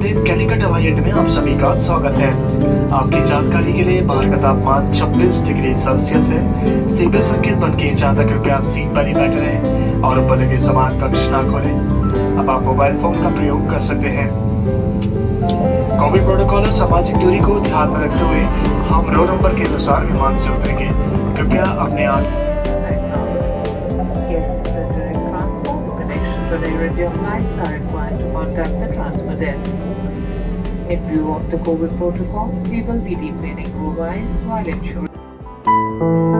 नादेड़ कैलिकट हवाई अड्डे में आप सभी का स्वागत है। आपकी जानकारी के लिए बाहर का तापमान 26 डिग्री सेल्सियस है। सीबे संकेत बन के ज्यादा कृपया सीट पर ही बैठे रहें और ऊपर लगे सामान कक्ष ना खोलें। अब आप मोबाइल फोन का प्रयोग कर सकते हैं। कोविड प्रोटोकॉल और सामाजिक दूरी को ध्यान में रखते हुए हम रोड नंबर के अनुसार विमान से उतरेंगे। कृपया अपने आप The your flights are required to contact the transfer desk. In view of the COVID protocol, we will be deplaning crew wise while ensuring